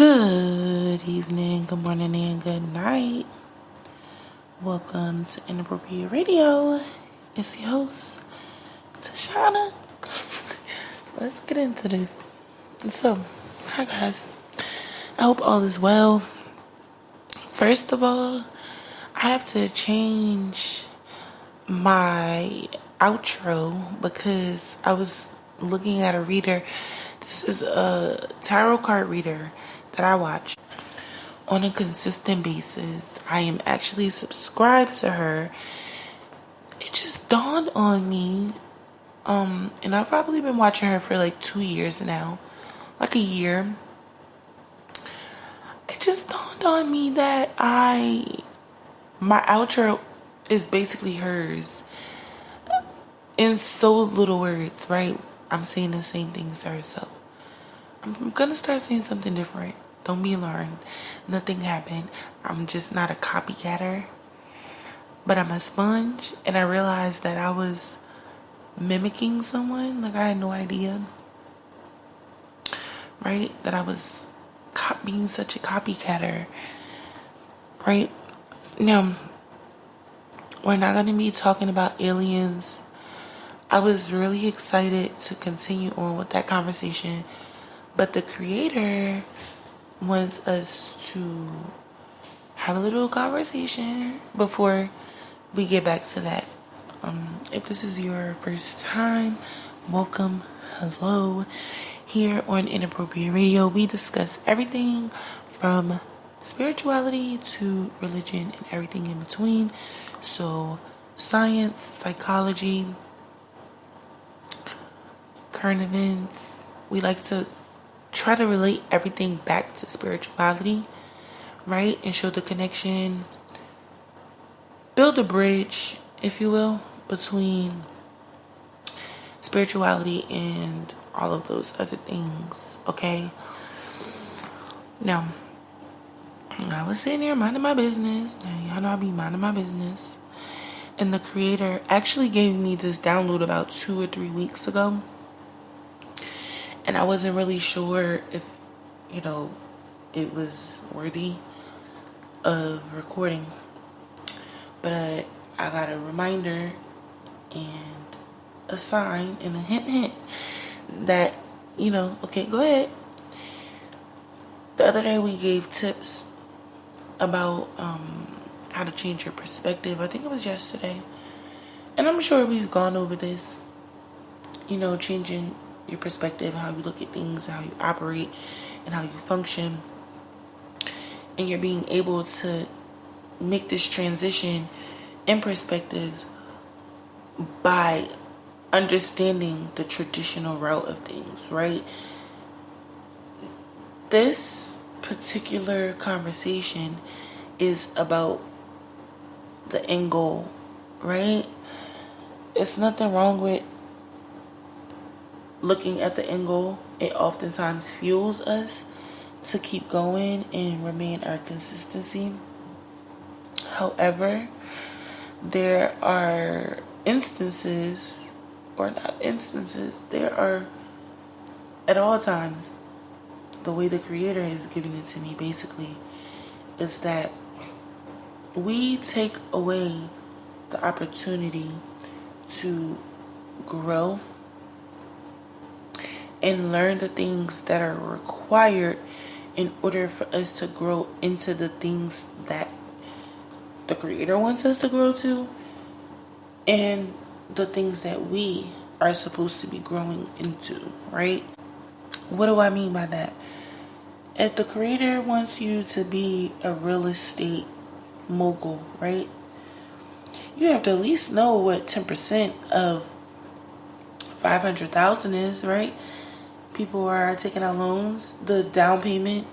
Good evening, good morning, and good night. Welcome to Inappropriate Radio. It's your host, Tashana. Let's get into this. So, hi guys. I hope all is well. First of all, I have to change my outro because I was looking at a reader. This is a tarot card reader that I watch on a consistent basis. I am actually subscribed to her. It just dawned on me, and I've probably been watching her for like 2 years now, like a year. It just dawned on me that my outro is basically hers in so little words, right? I'm saying the same thing as her, so I'm gonna start saying something different. Don't be alarmed. Nothing happened. I'm just not a copycatter, but I'm a sponge, and I realized that I was mimicking someone. Like, I had no idea, right? That I was being such a copycatter, right? Now, we're not going to be talking about aliens. I was really excited to continue on with that conversation, but the creator wants us to have a little conversation before we get back to that. If this is your first time, welcome, hello. Here on Inappropriate Radio, we discuss everything from spirituality to religion and everything in between. So, science, psychology, current events. We like to try to relate everything back to spirituality, right? And show the connection, build a bridge, if you will, between spirituality and all of those other things, okay? Now, I was sitting here minding my business. Y'all know I be minding my business. And the creator actually gave me this download about 2 or 3 weeks ago. And I wasn't really sure if, it was worthy of recording. But I got a reminder and a sign and a hint that, okay, go ahead. The other day we gave tips about how to change your perspective. I think it was yesterday. And I'm sure we've gone over this, changing your perspective, how you look at things, how you operate, and how you function. And you're being able to make this transition in perspectives by understanding the traditional route of things, right? This particular conversation is about the end goal, right? It's nothing wrong with looking at the end goal. It oftentimes fuels us to keep going and remain our consistency. However, there are instances, or not instances, there are at all times, the way the creator has given it to me basically is that we take away the opportunity to grow and learn the things that are required in order for us to grow into the things that the creator wants us to grow to, and the things that we are supposed to be growing into, right? What do I mean by that? If the creator wants you to be a real estate mogul, right? You have to at least know what 10% of 500,000 is, right? People are taking out loans. The down payment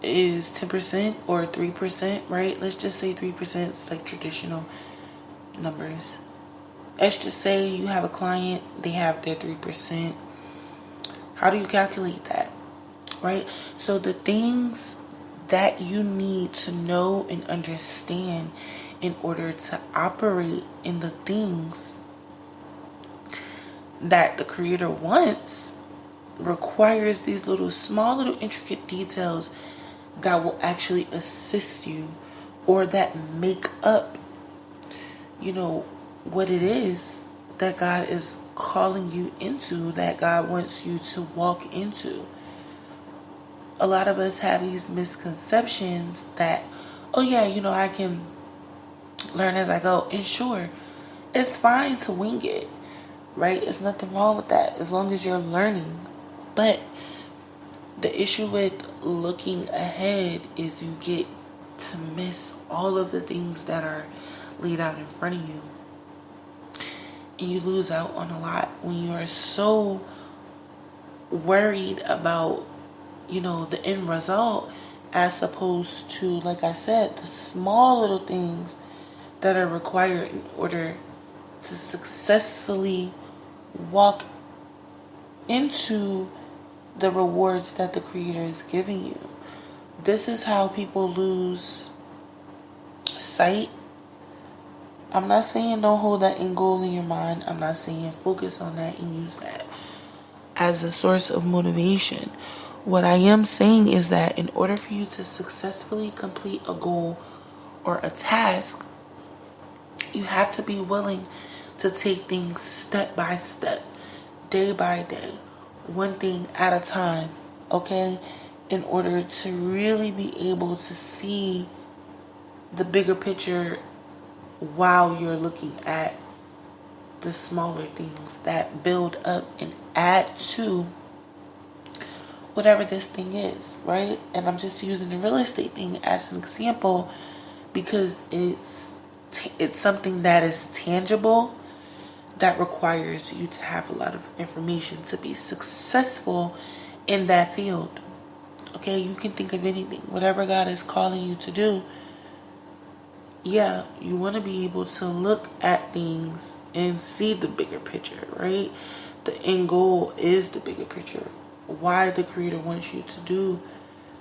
is 10% or 3%, right? Let's just say 3%. It's like traditional numbers. Let's just say you have a client, they have their 3%. How do you calculate that, right? So the things that you need to know and understand in order to operate in the things that the creator wants requires these small little intricate details that will actually assist you, or that make up, what it is that God is calling you into, that God wants you to walk into. A lot of us have these misconceptions that, oh yeah, I can learn as I go. And sure, it's fine to wing it, right? There's nothing wrong with that as long as you're learning. But the issue with looking ahead is you get to miss all of the things that are laid out in front of you. And you lose out on a lot when you are so worried about, the end result, as opposed to, like I said, the small little things that are required in order to successfully walk into the rewards that the Creator is giving you. This is how people lose sight. I'm not saying don't hold that end goal in your mind. I'm not saying focus on that and use that as a source of motivation. What I am saying is that in order for you to successfully complete a goal or a task, you have to be willing to take things step by step, day by day, one thing at a time, okay? In order to really be able to see the bigger picture while you're looking at the smaller things that build up and add to whatever this thing is, right? And I'm just using the real estate thing as an example because it's something that is tangible, that requires you to have a lot of information to be successful in that field. Okay, you can think of anything, whatever God is calling you to do. Yeah, you want to be able to look at things and see the bigger picture, right? The end goal is the bigger picture. Why the Creator wants you to do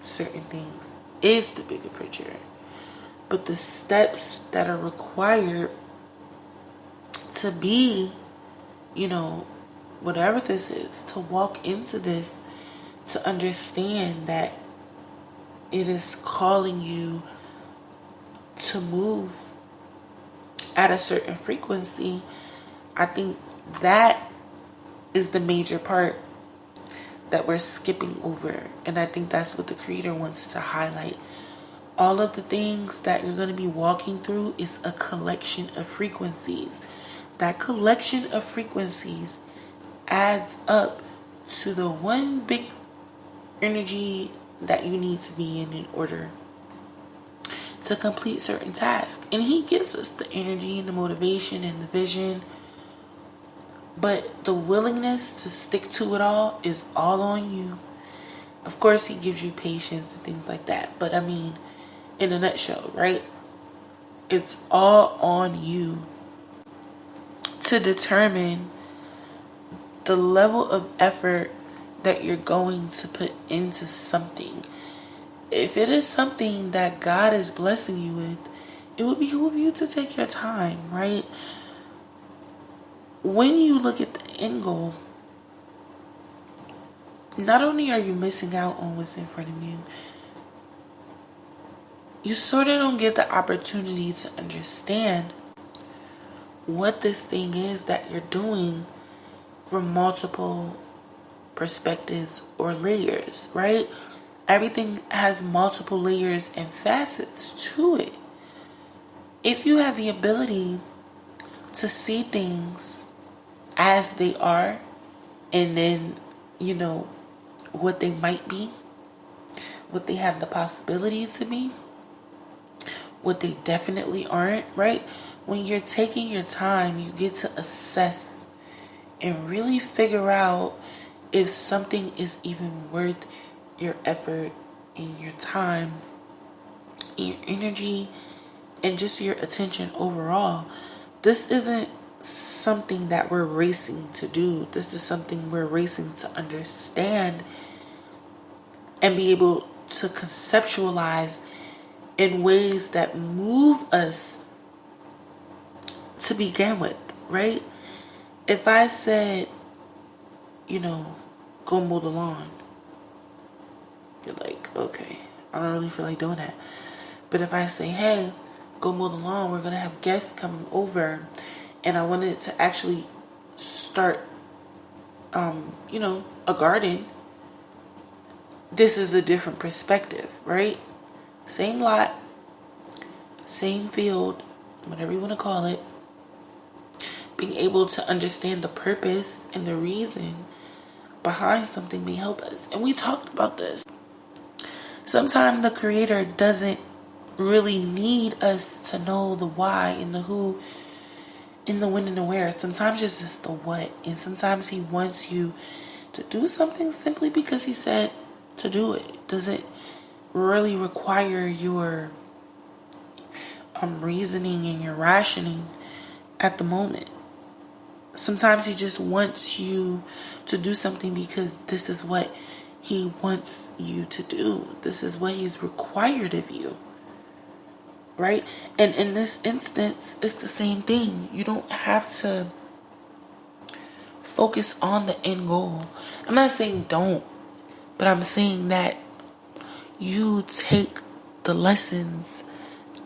certain things is the bigger picture. But the steps that are required to be, whatever this is, to walk into this, to understand that it is calling you to move at a certain frequency, I think that is the major part that we're skipping over. And I think that's what the Creator wants to highlight. All of the things that you're going to be walking through is a collection of frequencies. That collection of frequencies adds up to the one big energy that you need to be in order to complete certain tasks. And He gives us the energy and the motivation and the vision. But the willingness to stick to it all is all on you. Of course, He gives you patience and things like that. But I mean, in a nutshell, right? It's all on you to determine the level of effort that you're going to put into something. If it is something that God is blessing you with, it would behoove you to take your time, right? When you look at the end goal, not only are you missing out on what's in front of you, you sort of don't get the opportunity to understand what this thing is that you're doing from multiple perspectives or layers, right? Everything has multiple layers and facets to it. If you have the ability to see things as they are, and then, what they might be, what they have the possibility to be, what they definitely aren't, right? When you're taking your time, you get to assess and really figure out if something is even worth your effort and your time, and your energy, and just your attention overall. This isn't something that we're racing to do. This is something we're racing to understand and be able to conceptualize in ways that move us to begin with, right? If I said, go mow the lawn. You're like, okay, I don't really feel like doing that. But if I say, hey, go mow the lawn, we're going to have guests coming over, and I wanted to actually start, a garden, this is a different perspective, right? Same lot, same field, whatever you want to call it. Being able to understand the purpose and the reason behind something may help us. And we talked about this. Sometimes the creator doesn't really need us to know the why and the who and the when and the where. Sometimes it's just the what. And sometimes he wants you to do something simply because he said to do it. Doesn't really require your reasoning and your rationing at the moment. Sometimes he just wants you to do something because this is what he wants you to do. This is what he's required of you. Right? And in this instance, it's the same thing. You don't have to focus on the end goal. I'm not saying don't, but I'm saying that you take the lessons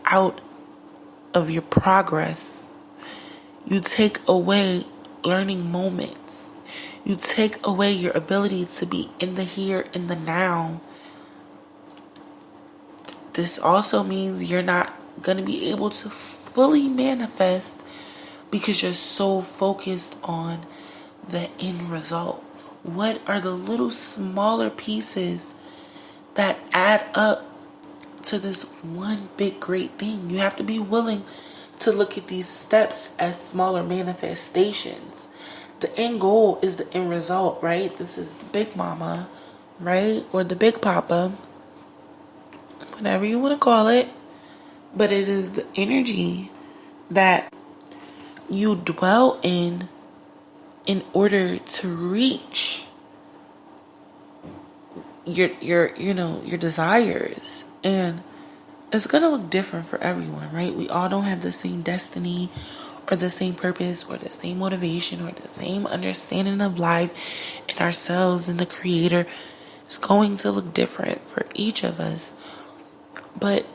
out of your progress. You take away learning moments. You take away your ability to be in the here and the now. This also means you're not going to be able to fully manifest because you're so focused on the end result. What are the little smaller pieces that add up to this one big great thing? You have to be willing to look at these steps as smaller manifestations. The end goal is the end result, right? This is the big mama, right? Or the big papa, whatever you want to call it. But it is the energy that you dwell in order to reach your desires. And it's going to look different for everyone, right? We all don't have the same destiny or the same purpose or the same motivation or the same understanding of life and ourselves and the creator. It's going to look different for each of us. But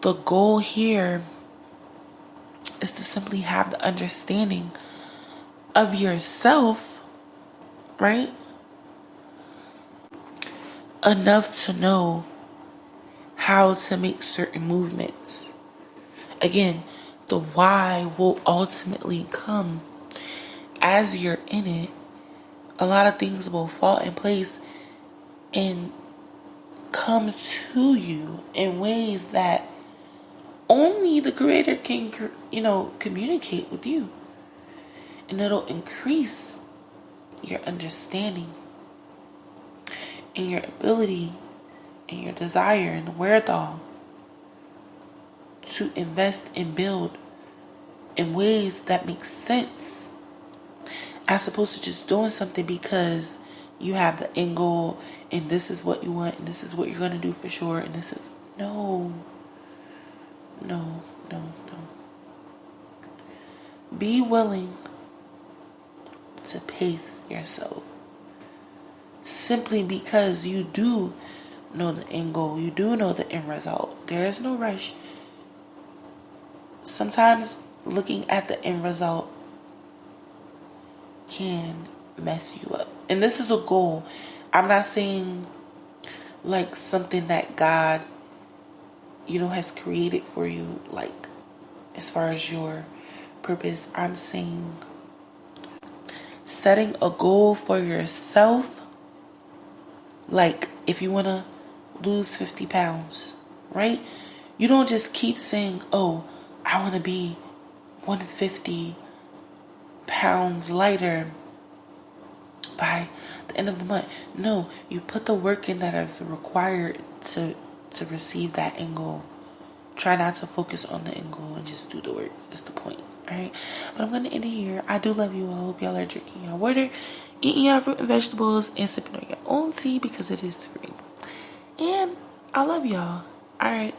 the goal here is to simply have the understanding of yourself, right? Enough to know how to make certain movements. Again, the why will ultimately come as you're in it. A lot of things will fall in place and come to you in ways that only the creator can, communicate with you. And it'll increase your understanding and your ability and your desire and wherewithal to invest and build in ways that make sense, as opposed to just doing something because you have the end goal and this is what you want and this is what you're going to do for sure, and this is no. Be willing to pace yourself, simply because you do know the end goal, you do know the end result. There is no rush. Sometimes looking at the end result can mess you up. And this is a goal. I'm not saying like something that God, has created for you, like as far as your purpose. I'm saying setting a goal for yourself. Like if you want to lose 50 pounds, right? You don't just keep saying, oh, I want to be 150 pounds lighter by the end of the month. No, you put the work in that is required to receive that end goal. Try not to focus on the end goal and just do the work. That's the point. Alright? But I'm going to end it here. I do love you all. I hope y'all are drinking your water, eating your fruit and vegetables, and sipping on your own tea because it is free. And I love y'all. Alright.